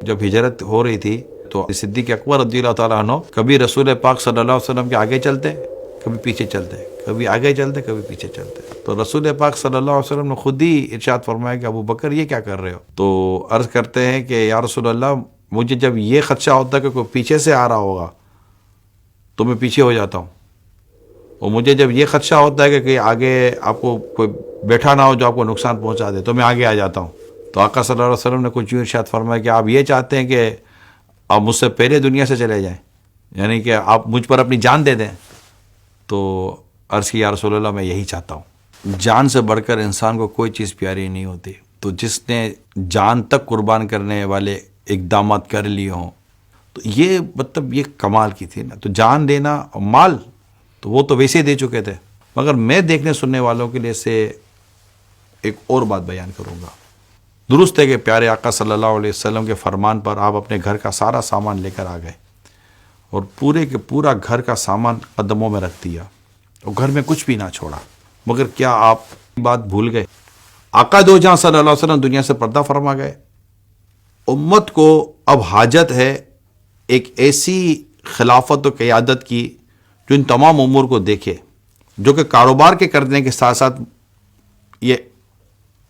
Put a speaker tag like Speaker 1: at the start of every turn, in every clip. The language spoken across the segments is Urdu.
Speaker 1: جب ہجرت ہو رہی تھی تو صدیق اکبر رضی اللہ تعالیٰ عنہ کبھی رسول پاک صلی اللہ علیہ وسلم کے آگے چلتے، کبھی پیچھے چلتے، کبھی آگے چلتے کبھی پیچھے چلتے. تو رسول پاک صلی اللہ علیہ وسلم نے خود ہی ارشاد فرمایا کہ ابو بکر یہ کیا کر رہے ہو؟ تو عرض کرتے ہیں کہ یا رسول اللہ، مجھے جب یہ خدشہ ہوتا ہے کہ کوئی پیچھے سے آ رہا ہوگا تو میں پیچھے ہو جاتا ہوں، اور مجھے جب یہ خدشہ ہوتا ہے کہ کہیں آگے آپ کو کوئی بیٹھا نہ ہو جو آپ کو نقصان پہنچا دے تو میں آگے آ جاتا ہوں. تو آقا صلی اللہ علیہ وسلم نے کچھ یوں ارشاد فرمایا کہ آپ یہ چاہتے ہیں کہ آپ مجھ سے پہلے دنیا سے چلے جائیں، یعنی کہ آپ مجھ پر اپنی جان دے دیں. تو عرض کی یا رسول اللہ میں یہی چاہتا ہوں. جان سے بڑھ کر انسان کو کوئی چیز پیاری نہیں ہوتی. تو جس نے جان تک قربان کرنے والے اقدامات کر لیے ہوں تو یہ مطلب یہ کمال کی تھی نا. تو جان دینا اور مال تو وہ تو ویسے ہی دے چکے تھے، مگر میں دیکھنے سننے والوں کے لیے سے ایک اور بات بیان کروں گا. درست ہے کہ پیارے آقا صلی اللہ علیہ وسلم کے فرمان پر آپ اپنے گھر کا سارا سامان لے کر آ گئے اور پورے کے پورا گھر کا سامان قدموں میں رکھ دیا اور گھر میں کچھ بھی نہ چھوڑا. مگر کیا آپ بات بھول گئے؟ آقا دو جہاں صلی اللہ علیہ وسلم دنیا سے پردہ فرما گئے. امت کو اب حاجت ہے ایک ایسی خلافت و قیادت کی جو ان تمام امور کو دیکھے، جو کہ کاروبار کے کرنے کے ساتھ ساتھ یہ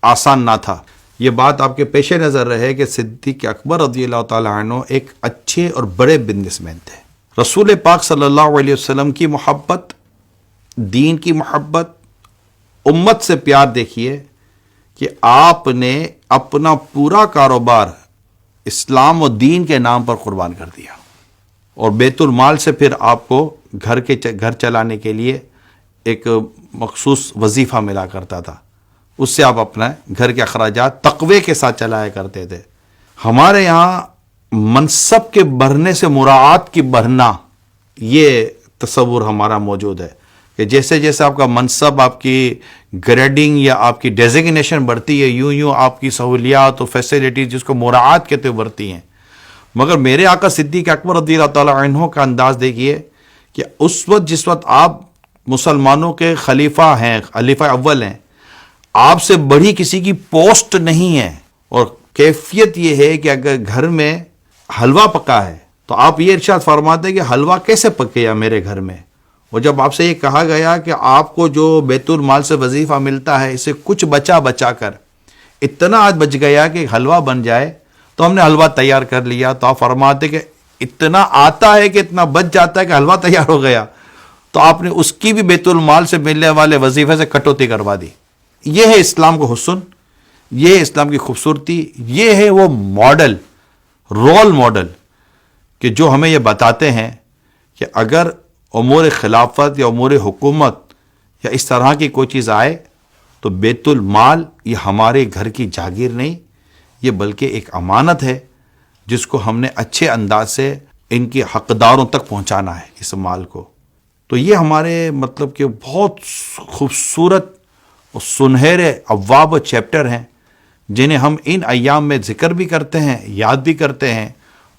Speaker 1: آسان نہ تھا. یہ بات آپ کے پیش نظر رہے کہ صدیق اکبر رضی اللہ تعالیٰ عنہ ایک اچھے اور بڑے بزنس مین تھے. رسول پاک صلی اللہ علیہ وسلم کی محبت، دین کی محبت، امت سے پیار دیکھیے کہ آپ نے اپنا پورا کاروبار اسلام و دین کے نام پر قربان کر دیا، اور بیت المال سے پھر آپ کو گھر چلانے کے لیے ایک مخصوص وظیفہ ملا کرتا تھا، اس سے آپ اپنا گھر کے اخراجات تقوی کے ساتھ چلایا کرتے تھے. ہمارے یہاں منصب کے بڑھنے سے مراعات کی بڑھنا، یہ تصور ہمارا موجود ہے کہ جیسے جیسے آپ کا منصب، آپ کی گریڈنگ یا آپ کی ڈیزگنیشن بڑھتی ہے، یوں یوں آپ کی سہولیات اور فیسلٹیز جس کو مراعات کہتے ہوئے بڑھتی ہیں. مگر میرے آقا صدیق اکبر رضی اللہ تعالیٰ عنہ کا انداز دیکھیے کہ اس وقت جس وقت آپ مسلمانوں کے خلیفہ ہیں، خلیفہ اول ہیں، آپ سے بڑی کسی کی پوسٹ نہیں ہے. اور کیفیت یہ ہے کہ اگر گھر میں حلوہ پکا ہے تو آپ یہ ارشاد فرماتے ہیں کہ حلوہ کیسے پکیا میرے گھر میں. اور جب آپ سے یہ کہا گیا کہ آپ کو جو بیت المال سے وظیفہ ملتا ہے اسے کچھ بچا کر اتنا آج بچ گیا کہ حلوہ بن جائے تو ہم نے حلوہ تیار کر لیا. تو آپ فرماتے کہ اتنا آتا ہے کہ اتنا بچ جاتا ہے کہ حلوہ تیار ہو گیا، تو آپ نے اس کی بھی بیت المال سے ملنے والے وظیفے سے کٹوتی کروا دی. یہ ہے اسلام کو حسن، یہ ہے اسلام کی خوبصورتی، یہ ہے وہ ماڈل، رول ماڈل کہ جو ہمیں یہ بتاتے ہیں کہ اگر امور خلافت یا امور حکومت یا اس طرح کی کوئی چیز آئے تو بیت المال یہ ہمارے گھر کی جاگیر نہیں، یہ بلکہ ایک امانت ہے جس کو ہم نے اچھے انداز سے ان کے حقداروں تک پہنچانا ہے اس مال کو. تو یہ ہمارے مطلب کہ بہت خوبصورت اور سنہرے ابواب و چیپٹر ہیں جنہیں ہم ان ایام میں ذکر بھی کرتے ہیں، یاد بھی کرتے ہیں،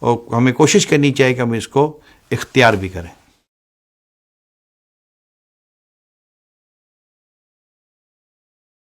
Speaker 1: اور ہمیں کوشش کرنی چاہیے کہ ہم اس کو اختیار بھی کریں.